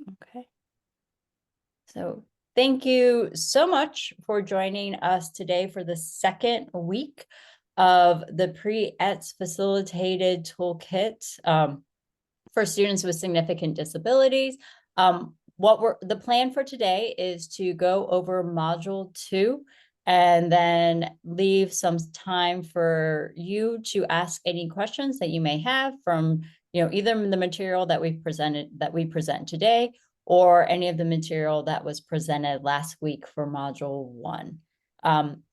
Okay. So thank you so much for joining us today for the second week of the Pre-ETS facilitated toolkit for students with significant disabilities. The plan for today is to go over module 2 and then leave some time for you to ask any questions that you may have from either the material that we present today or any of the material that was presented last week for module 1.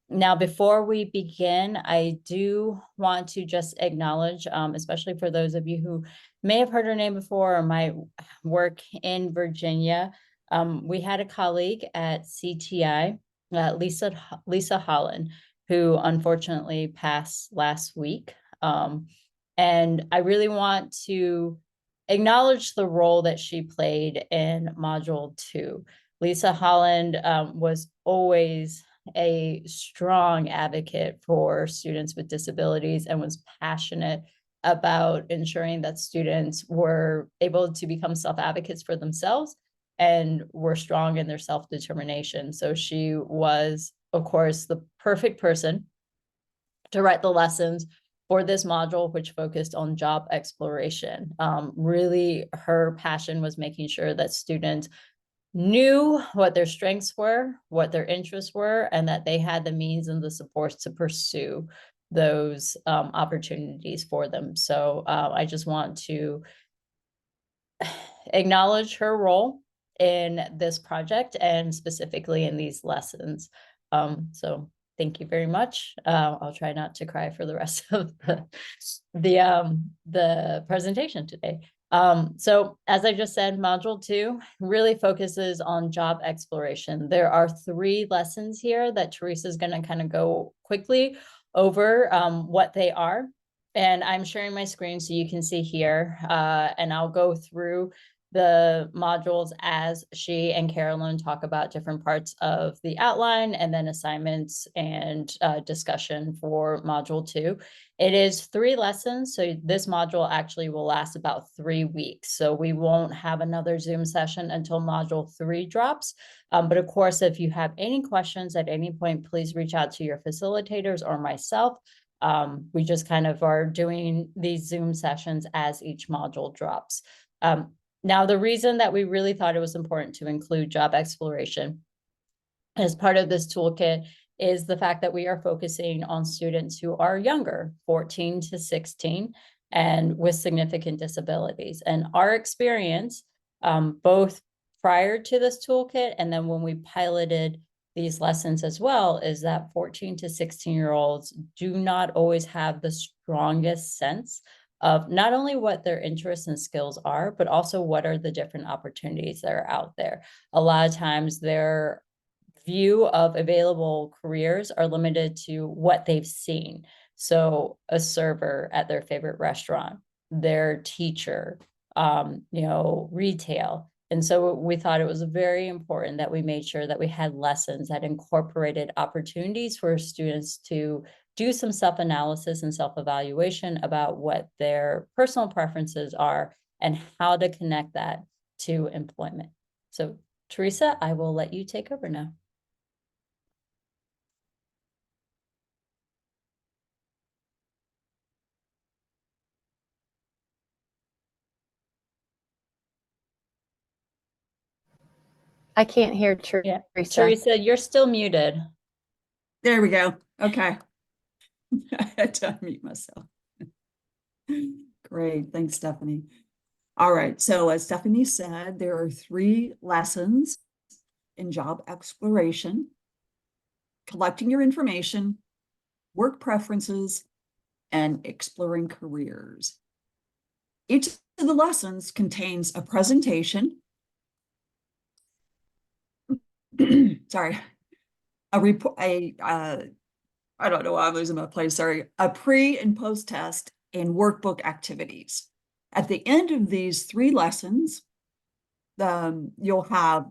Now, before we begin, I do want to just acknowledge, especially for those of you who may have heard her name before or might work in Virginia. We had a colleague at CTI, Lisa Holland, who unfortunately passed last week. And I really want to acknowledge the role that she played in Module 2. Lisa Holland was always a strong advocate for students with disabilities and was passionate about ensuring that students were able to become self-advocates for themselves and were strong in their self-determination. So she was, of course, the perfect person to write the lessons for this module, which focused on job exploration. Really, her passion was making sure that students knew what their strengths were, what their interests were, and that they had the means and the supports to pursue those opportunities for them. So I just want to acknowledge her role in this project and specifically in these lessons. So thank you very much. I'll try not to cry for the rest of the presentation today. So as I just said, module 2 really focuses on job exploration. There are 3 lessons here that Teresa is going to kind of go quickly over what they are. And I'm sharing my screen so you can see here, and I'll go through the modules as she and Carolyn talk about different parts of the outline and then assignments and discussion for module 2. It is 3 lessons, so this module actually will last about 3 weeks. So we won't have another Zoom session until module 3 drops. But of course, if you have any questions at any point, please reach out to your facilitators or myself. We just kind of are doing these Zoom sessions as each module drops. Now, the reason that we really thought it was important to include job exploration as part of this toolkit is the fact that we are focusing on students who are younger, 14 to 16, and with significant disabilities. And our experience, both prior to this toolkit and then when we piloted these lessons as well, is that 14 to 16-year-olds do not always have the strongest sense of not only what their interests and skills are, but also what are the different opportunities that are out there. A lot of times their view of available careers are limited to what they've seen. So a server at their favorite restaurant, their teacher, retail. And so we thought it was very important that we made sure that we had lessons that incorporated opportunities for students to do some self-analysis and self-evaluation about what their personal preferences are and how to connect that to employment. So Teresa, I will let you take over now. I can't hear Teresa. Yeah. Teresa, you're still muted. There we go. Okay. I had to unmute myself. Great. Thanks, Stephanie. All right. So as Stephanie said, there are 3 lessons in job exploration: collecting your information, work preferences, and exploring careers. Each of the lessons contains a presentation, sorry, a report, I don't know why I'm losing my place, sorry, a pre and post test and workbook activities. At the end of these 3 lessons, you'll have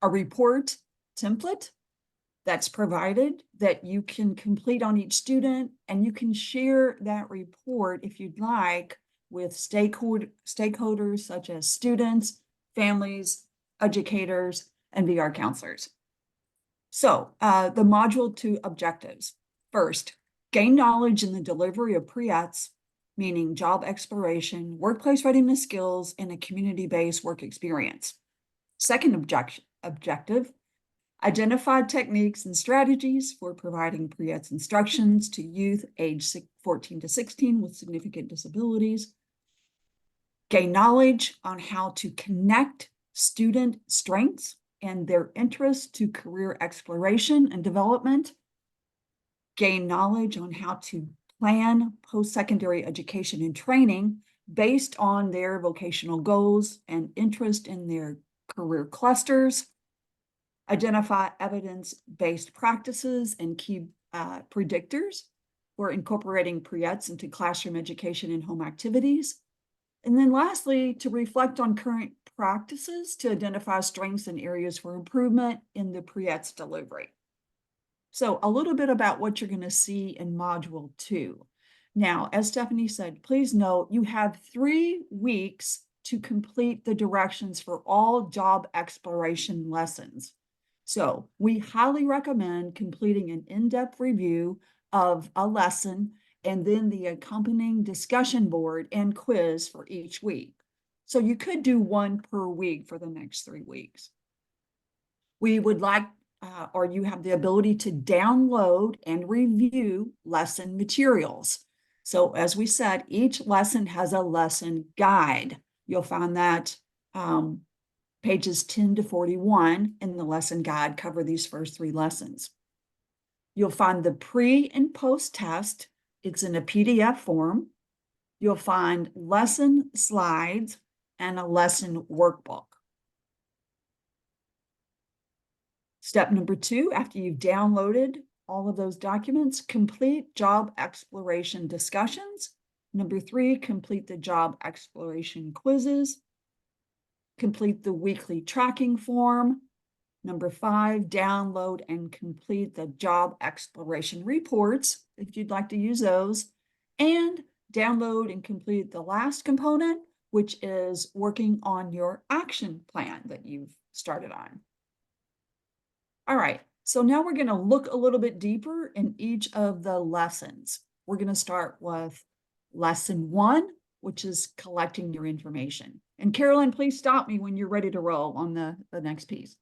a report template that's provided that you can complete on each student, and you can share that report if you'd like with stakeholders such as students, families, educators, and VR counselors. So the module 2 objectives. First, gain knowledge in the delivery of pre-ETS, meaning job exploration, workplace readiness skills, and a community-based work experience. Second objective, identify techniques and strategies for providing pre-ETS instructions to youth aged 14 to 16 with significant disabilities. Gain knowledge on how to connect student strengths and their interests to career exploration and development. Gain knowledge on how to plan post-secondary education and training based on their vocational goals and interest in their career clusters. Identify evidence-based practices and key predictors for incorporating pre-ETS into classroom education and home activities. And then lastly, to reflect on current practices to identify strengths and areas for improvement in the pre-ETS delivery. So a little bit about what you're going to see in Module 2. Now, as Stephanie said, please note you have 3 weeks to complete the directions for all job exploration lessons. So we highly recommend completing an in-depth review of a lesson and then the accompanying discussion board and quiz for each week. So you could do 1 per week for the next 3 weeks. We would like, or you have the ability to download and review lesson materials. So as we said, each lesson has a lesson guide. You'll find that pages 10 to 41 in the lesson guide cover these first 3 lessons. You'll find the pre and post test. It's in a PDF form. You'll find lesson slides and a lesson workbook. Step number 2, after you've downloaded all of those documents, complete job exploration discussions. Number 3, complete the job exploration quizzes. Complete the weekly tracking form. Number 5, download and complete the job exploration reports, if you'd like to use those. And download and complete the last component, which is working on your action plan that you've started on. All right, so now we're going to look a little bit deeper in each of the lessons. We're going to start with lesson 1, which is collecting your information. And Carolyn, please stop me when you're ready to roll on the next piece.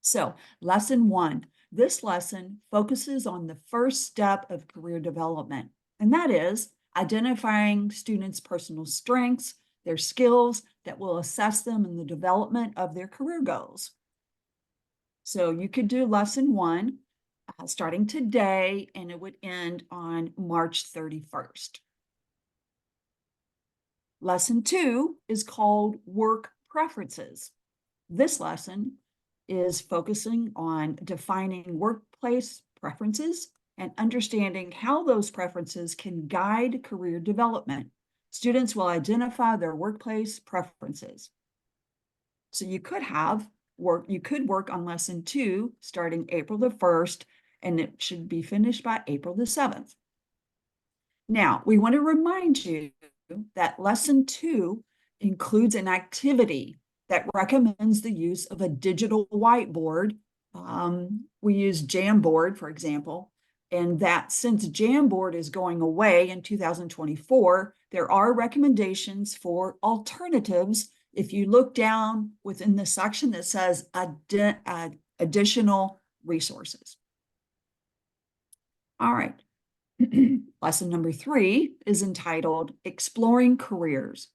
So lesson 1, this lesson focuses on the first step of career development, and that is identifying students' personal strengths, their skills that will assess them in the development of their career goals. So you could do lesson 1 starting today, and it would end on March 31st. Lesson 2 is called Work Preferences. This lesson is focusing on defining workplace preferences and understanding how those preferences can guide career development. Students will identify their workplace preferences. So you could work on lesson 2 starting April the 1st, and it should be finished by April the 7th. Now, we want to remind you that lesson 2 includes an activity that recommends the use of a digital whiteboard. We use Jamboard, for example, and that since Jamboard is going away in 2024, there are recommendations for alternatives. If you look down within the section that says additional resources. All right. Lesson number 3 is entitled Exploring Careers.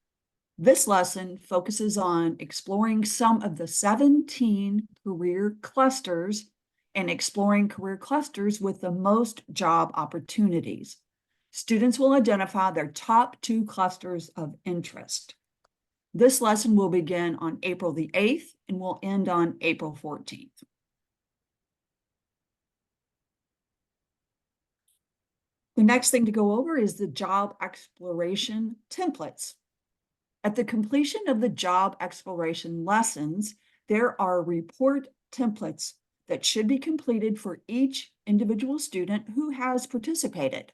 This lesson focuses on exploring some of the 17 career clusters and exploring career clusters with the most job opportunities. Students will identify their top 2 clusters of interest. This lesson will begin on April the 8th and will end on April 14th. The next thing to go over is the job exploration templates. At the completion of the job exploration lessons, there are report templates that should be completed for each individual student who has participated.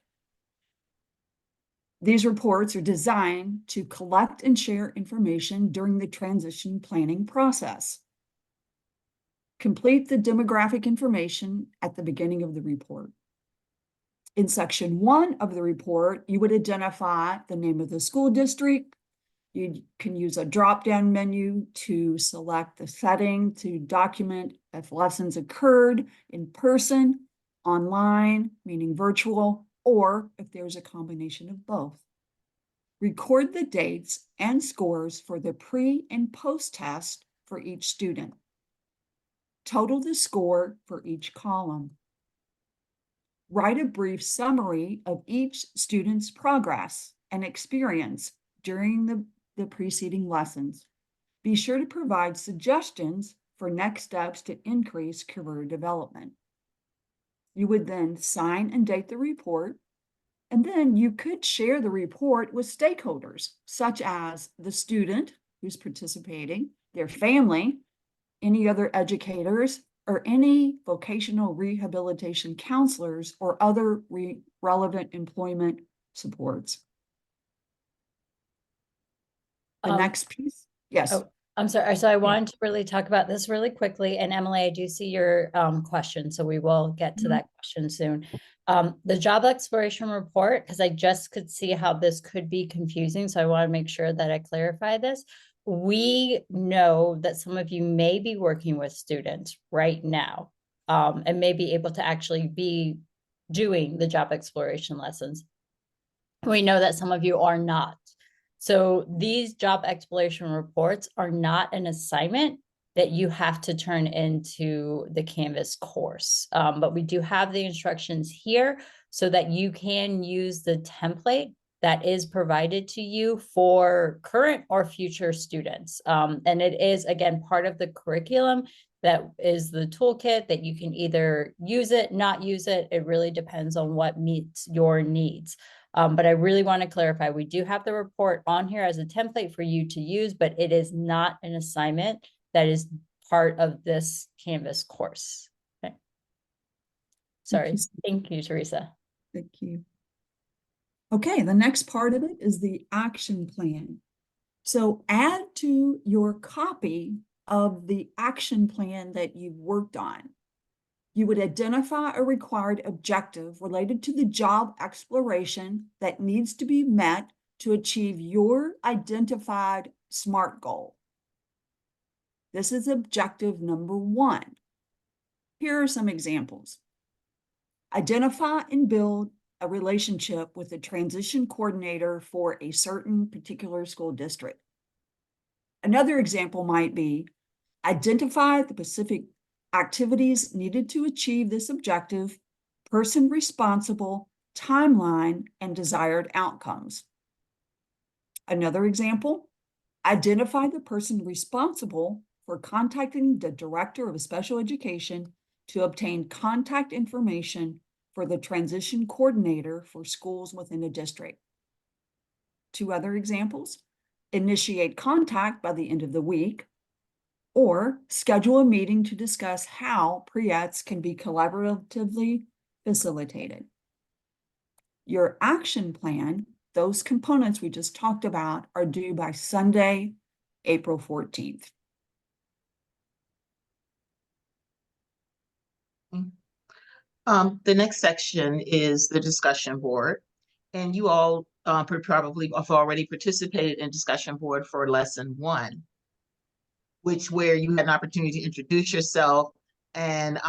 These reports are designed to collect and share information during the transition planning process. Complete the demographic information at the beginning of the report. In section 1 of the report, you would identify the name of the school district. You can use a drop-down menu to select the setting to document if lessons occurred in person, online, meaning virtual, or if there's a combination of both. Record the dates and scores for the pre and post test for each student. Total the score for each column. Write a brief summary of each student's progress and experience during the preceding lessons. Be sure to provide suggestions for next steps to increase career development. You would then sign and date the report, and then you could share the report with stakeholders, such as the student who's participating, their family, any other educators, or any vocational rehabilitation counselors or other relevant employment supports. The next piece, yes. Oh, I'm sorry. So I wanted to really talk about this really quickly. And Emily, I do see your question, so we will get to that question soon. The job exploration report, because I just could see how this could be confusing. So I want to make sure that I clarify this. We know that some of you may be working with students right now, and may be able to actually be doing the job exploration lessons. We know that some of you are not. So these job exploration reports are not an assignment that you have to turn into the Canvas course. But we do have the instructions here so that you can use the template that is provided to you for current or future students. And it is, again, part of the curriculum that is the toolkit that you can either use it, not use it. It really depends on what meets your needs. But I really want to clarify, we do have the report on here as a template for you to use, but it is not an assignment that is part of this Canvas course. Okay. Sorry. Thank you, Teresa. Thank you. Okay, the next part of it is the action plan. So add to your copy of the action plan that you've worked on. You would identify a required objective related to the job exploration that needs to be met to achieve your identified SMART goal. This is objective number 1. Here are some examples. Identify and build a relationship with a transition coordinator for a certain particular school district. Another example might be identify the specific activities needed to achieve this objective, person responsible, timeline, and desired outcomes. Another example, identify the person responsible for contacting the director of special education to obtain contact information for the transition coordinator for schools within a district. 2 other examples, initiate contact by the end of the week, or schedule a meeting to discuss how pre-ETS can be collaboratively facilitated. Your action plan, those components we just talked about, are due by Sunday, April 14th. The next section is the discussion board, and you all probably have already participated in discussion board for lesson 1, where you had an opportunity to introduce yourself and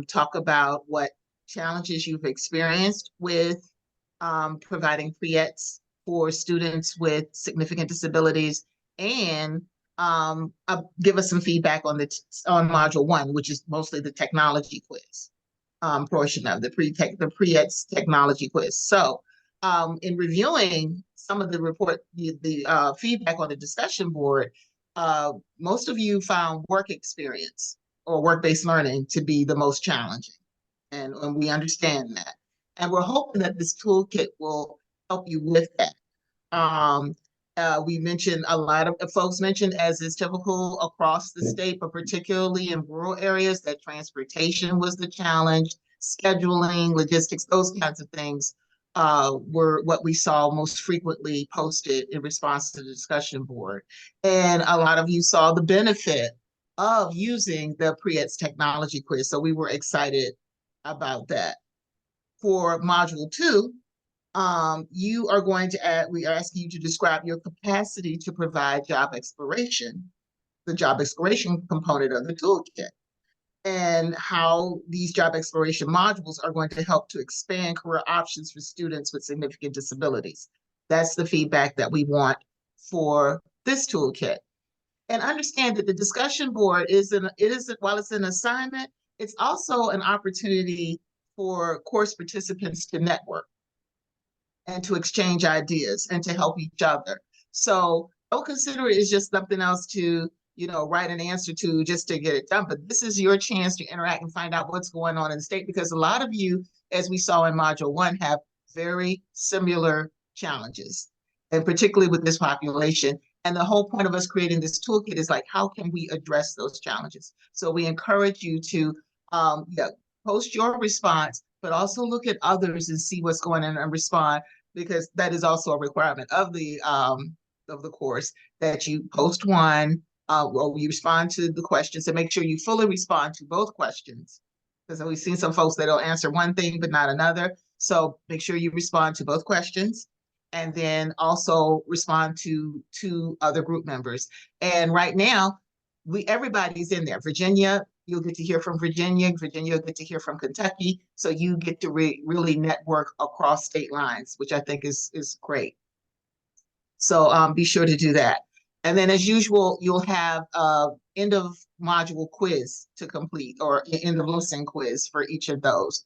talk about what challenges you've experienced with providing pre-ETS for students with significant disabilities, and give us some feedback on on module 1, which is mostly the technology quiz portion of the pre-ETS technology quiz. So in reviewing some of the feedback on the discussion board, most of you found work experience or work-based learning to be the most challenging. And we understand that. And we're hoping that this toolkit will help you with that. We mentioned, a lot of folks mentioned, as is typical across the state, but particularly in rural areas, that transportation was the challenge, scheduling, logistics, those kinds of things were what we saw most frequently posted in response to the discussion board. And a lot of you saw the benefit of using the Pre-ETS technology quiz. So we were excited about that. For module 2, you are going to add, we are asking you to describe your capacity to provide job exploration, the job exploration component of the toolkit, and how these job exploration modules are going to help to expand career options for students with significant disabilities. That's the feedback that we want for this toolkit. And understand that the discussion board while it's an assignment, it's also an opportunity for course participants to network and to exchange ideas and to help each other. So don't consider it as just something else to, write an answer to just to get it done. But this is your chance to interact and find out what's going on in the state, because a lot of you, as we saw in module 1, have very similar challenges, and particularly with this population. And the whole point of us creating this toolkit is like, how can we address those challenges? So we encourage you to post your response, but also look at others and see what's going on and respond, because that is also a requirement of the course, that you post one or you respond to the questions, and make sure you fully respond to both questions, because we've seen some folks that will answer one thing but not another. So make sure you respond to both questions, and then also respond to other group members. And right now, everybody's in there. Virginia, you'll get to hear from Virginia. Virginia will get to hear from Kentucky. So you get to really network across state lines, which I think is great. So be sure to do that. And then, as usual, you'll have end of module quiz to complete, or end of lesson quiz for each of those.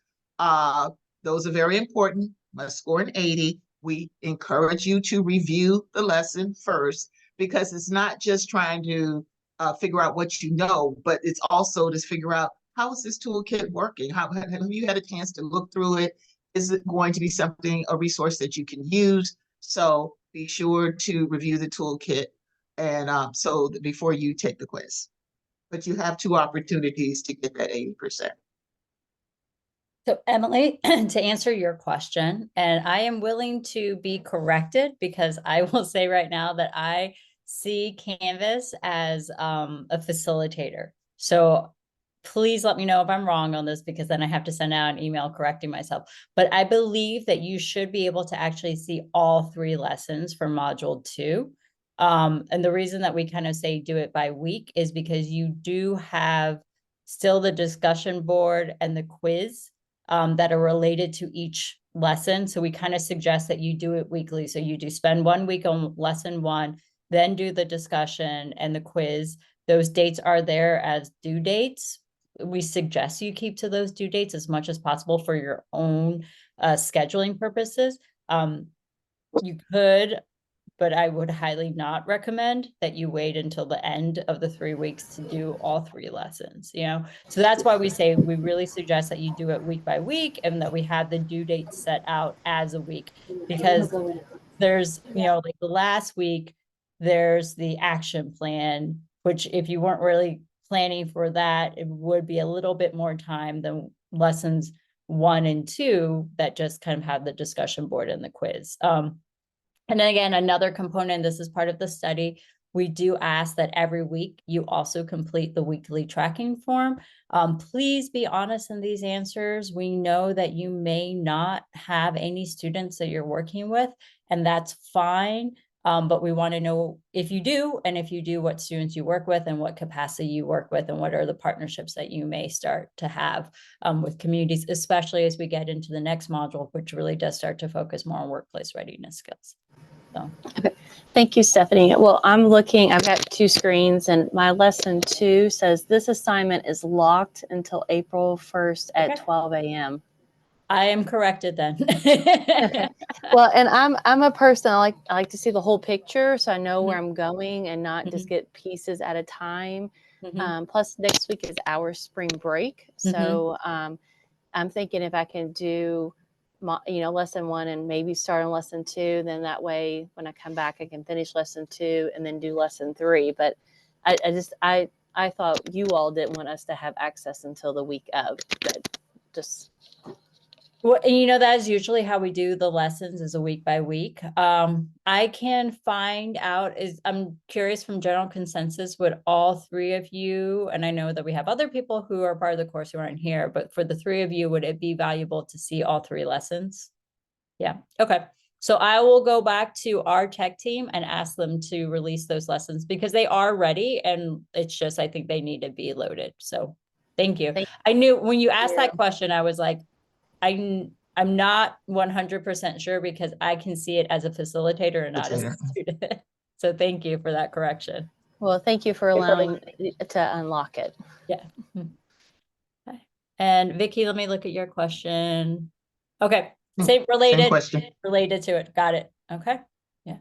Those are very important. Must score an 80. We encourage you to review the lesson first, because it's not just trying to figure out what you know, but it's also to figure out, how is this toolkit working? Have you had a chance to look through it? Is it going to be a resource that you can use? So be sure to review the toolkit, and so before you take the quiz. But you have 2 opportunities to get that 80%. So Emily, to answer your question, and I am willing to be corrected, because I will say right now that I see Canvas as a facilitator. So please let me know if I'm wrong on this, because then I have to send out an email correcting myself. But I believe that you should be able to actually see all 3 lessons for module 2. And the reason that we kind of say do it by week is because you do have still the discussion board and the quiz that are related to each lesson. So we kind of suggest that you do it weekly. So you do spend 1 week on lesson 1, then do the discussion and the quiz. Those dates are there as due dates. We suggest you keep to those due dates as much as possible for your own scheduling purposes. You could, but I would highly not recommend that you wait until the end of the 3 weeks to do all 3 lessons, So that's why we say we really suggest that you do it week by week, and that we have the due date set out as a week, because there's, like the last week, there's the action plan, which if you weren't really planning for that, it would be a little bit more time than lessons 1 and 2 that just kind of have the discussion board and the quiz. And then again, another component, this is part of the study, we do ask that every week you also complete the weekly tracking form. Please be honest in these answers. We know that you may not have any students that you're working with, and that's fine. But we want to know if you do, and if you do, what students you work with and what capacity you work with, and what are the partnerships that you may start to have with communities, especially as we get into the next module, which really does start to focus more on workplace readiness skills. So. Okay. Thank you, Stephanie. Well, I've got 2 screens, and my lesson 2 says this assignment is locked until April 1st at 12 a.m. I am corrected then. Okay. Well, and I'm a person, I like to see the whole picture, so I know where I'm going and not just get pieces at a time. Plus next week is our spring break. So I'm thinking if I can do lesson 1 and maybe start on lesson 2, then that way when I come back I can finish lesson 2 and then do lesson 3. But I thought you all didn't want us to have access until the week of, but just Well, and that is usually how we do the lessons, is a week by week. I can find out, I'm curious from general consensus, would all three of you, and I know that we have other people who are part of the course who aren't here, but for the three of you, would it be valuable to see all three lessons? Yeah. Okay. So I will go back to our tech team and ask them to release those lessons because they are ready, and it's just, I think they need to be loaded. So thank you. I knew when you asked that question, I was like, I'm not 100% sure because I can see it as a facilitator and not as a student. So thank you for that correction. Well, thank you for allowing to unlock it. Yeah. Okay. And Vicky, let me look at your question. Okay. Same question. related to it. Got it. Okay. Yeah.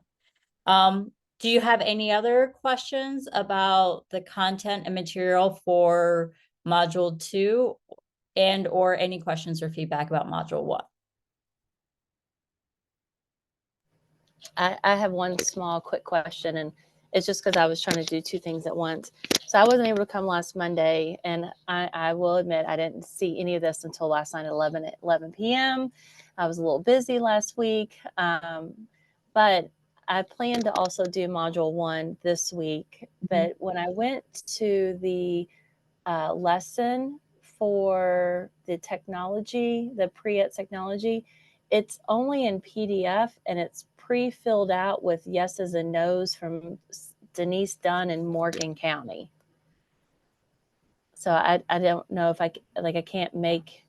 Do you have any other questions about the content and material for module 2 and or any questions or feedback about module 1? I have one small quick question, and it's just because I was trying to do two things at once. So I wasn't able to come last Monday, and I will admit I didn't see any of this until last night at 11 p.m. I was a little busy last week, but I plan to also do module 1 this week. But when I went to the lesson for the technology, the Pre-ETS technology, it's only in PDF and it's pre-filled out with yeses and nos from Denise Dunn in Morgan County. So I don't know if I can't make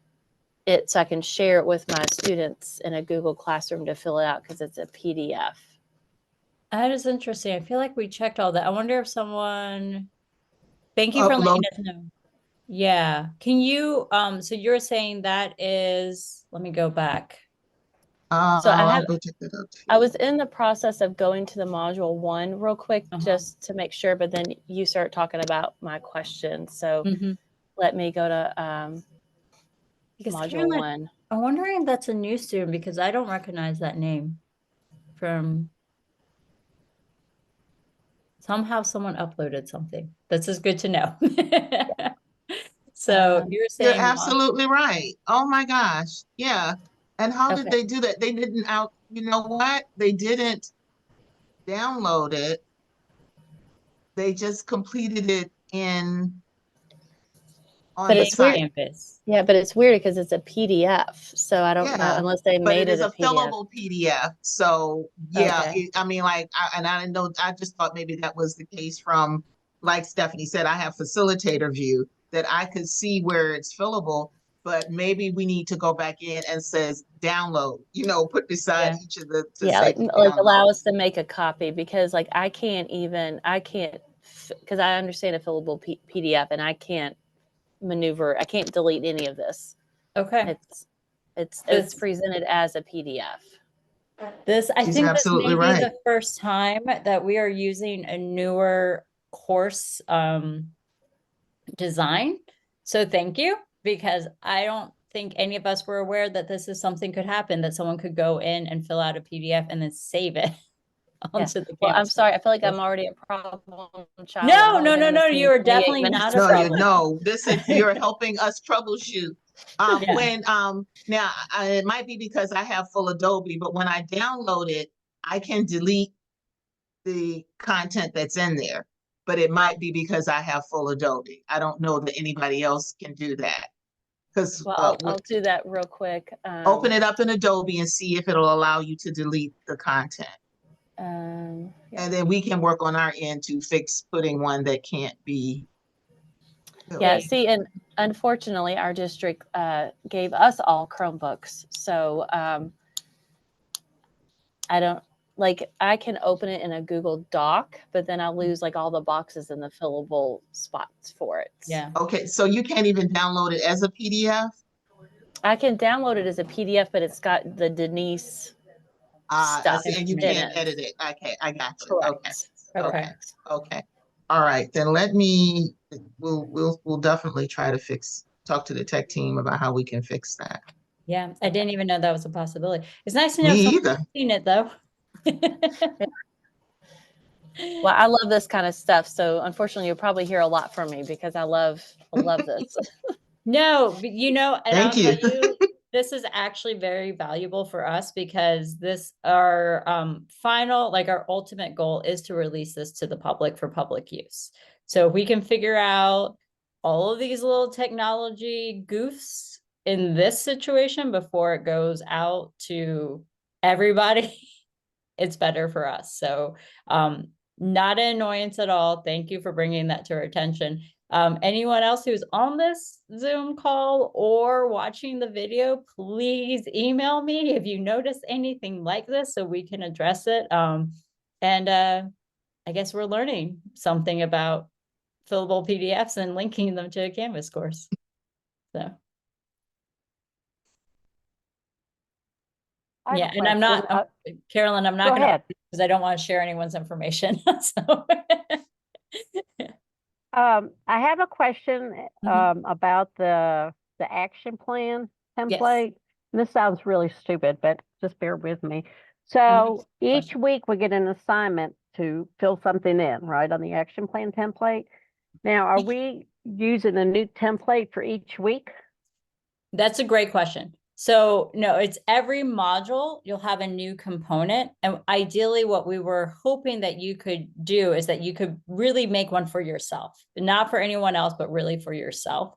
it so I can share it with my students in a Google Classroom to fill it out because it's a PDF. That is interesting. I feel like we checked all that. I wonder if someone, thank you for letting us know. Yeah. Can you, so you're saying that is, let me go back. So I was in the process of going to the module 1 real quick, just to make sure, but then you start talking about my question. So let me go to module Caroline, 1. I'm wondering if that's a new student because I don't recognize that name from, somehow someone uploaded something. This is good to know. So you're saying you're absolutely right. Oh my gosh. Yeah. And how did they do that? They didn't you know what? They didn't download it. They just completed it on the site. Campus. Yeah, but it's weird because it's a PDF. So I don't know unless they made it a PDF. Fillable PDF. So yeah, I mean, like, I didn't know. I just thought maybe that was the case from, like Stephanie said, I have facilitator view that I could see where it's fillable, but maybe we need to go back in and says download. Put beside each of the like allow us to make a copy because like I can't because I understand a fillable PDF and I can't maneuver. I can't delete any of this. Okay. It's presented as a PDF. I think this may be the first time that we are using a newer course design. So thank you, because I don't think any of us were aware that this is something could happen, that someone could go in and fill out a PDF and then save it onto the Well, campus. I'm sorry. I feel like I'm already a problem No. child. You are definitely not a problem. No, you're helping us troubleshoot. When now it might be because I have full Adobe, but when I download it, I can delete the content that's in there. But it might be because I have full Adobe. I don't know that anybody else can do that. Because I'll do that real quick. Open it up in Adobe and see if it'll allow you to delete the content. And then we can work on our end to fix putting one that can't be. Yeah, see, and unfortunately, our district gave us all Chromebooks. So I can open it in a Google Doc, but then I'll lose like all the boxes and the fillable spots for it. Yeah. Okay, so you can't even download it as a PDF? I can download it as a PDF, but it's got the Denise stuff. And you can't edit it. Okay, I got you. Correct. Okay. All right, then we'll definitely try to talk to the tech team about how we can fix that. Yeah, I didn't even know that was a possibility. It's nice to know someone's seen it though. Well, I love this kind of stuff. So unfortunately, you'll probably hear a lot from me because I love this. No, but and Thank I'll tell you, this is actually very valuable for us because this our final, like our ultimate goal is to release this to the public for public use. So if we can figure out all of these little technology goofs in this situation before it goes out to everybody, it's better for us. So not an annoyance at all. Thank you for bringing that to our attention. Anyone else who's on this Zoom call or watching the video, please email me if you notice anything like this so we can address it. I guess we're learning something about fillable PDFs and linking them to a Canvas course. So. Yeah, and I'm not, Carolyn, I'm not gonna, because I don't want to share anyone's information. So. I have a question about the action plan template. This sounds really stupid, but just bear with me. So each week we get an assignment to fill something in, right, on the action plan template. Now, are we using a new template for each week? That's a great question. So no, it's every module, you'll have a new component. And ideally what we were hoping that you could do is that you could really make one for yourself, not for anyone else, but really for yourself.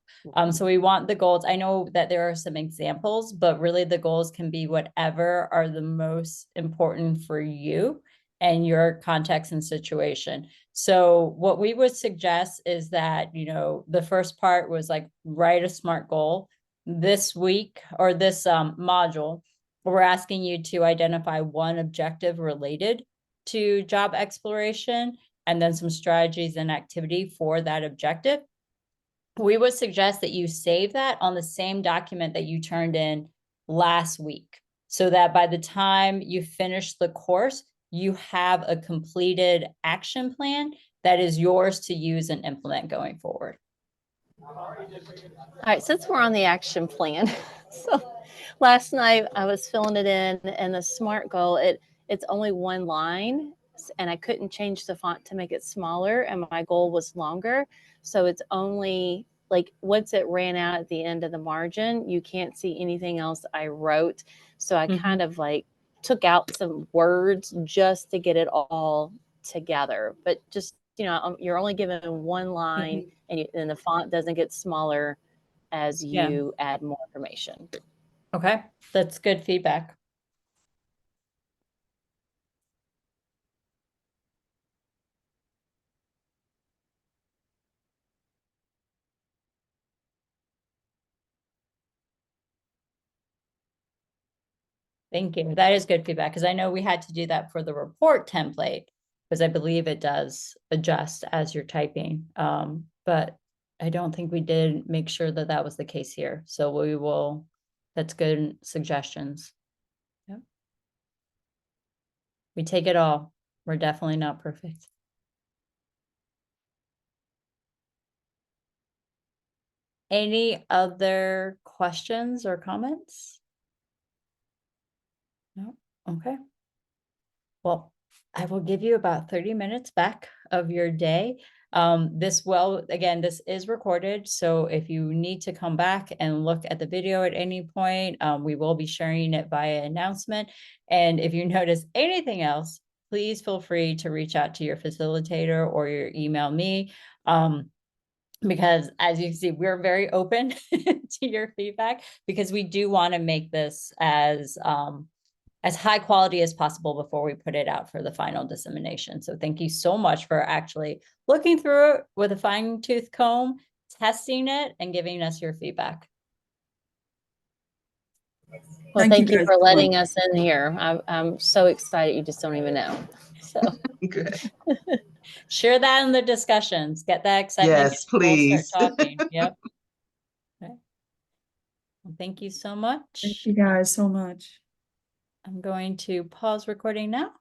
So we want the goals. I know that there are some examples, but really the goals can be whatever are the most important for you and your context and situation. So what we would suggest is that, you know, the first part was like, write a SMART goal. This week or this module, we're asking you to identify one objective related to job exploration and then some strategies and activity for that objective. We would suggest that you save that on the same document that you turned in last week, so that by the time you finish the course, you have a completed action plan that is yours to use and implement going forward. All right, since we're on the action plan, so last night I was filling it in, and the SMART goal, it's only one line, and I couldn't change the font to make it smaller, and my goal was longer. So it's only like once it ran out at the end of the margin, you can't see anything else I wrote. So I kind of like took out some words just to get it all together. But just, you know, you're only given one line, and the font doesn't get smaller as you add more information. Okay, that's good feedback. Thank you. That is good feedback, because I know we had to do that for the report template, because I believe it does adjust as you're typing. But I don't think we did make sure that that was the case here. So we will, that's good suggestions. Yep. We take it all. We're definitely not perfect. Any other questions or comments? No? Okay. Well, I will give you about 30 minutes back of your day. Again, this is recorded. So if you need to come back and look at the video at any point, we will be sharing it via announcement. And if you notice anything else, please feel free to reach out to your facilitator or email me. Because as you can see, we're very open to your feedback, because we do want to make this as high quality as possible before we put it out for the final dissemination. So thank you so much for actually looking through it with a fine-tooth comb, testing it, and giving us your feedback. Well, thank you for letting us in here. I'm so excited. You just don't even know. So Good. Share that in the discussions. Get that excitement. Yes, please. Start talking. Yep. Okay. Well, thank you so much. Thank you guys so much. I'm going to pause recording now.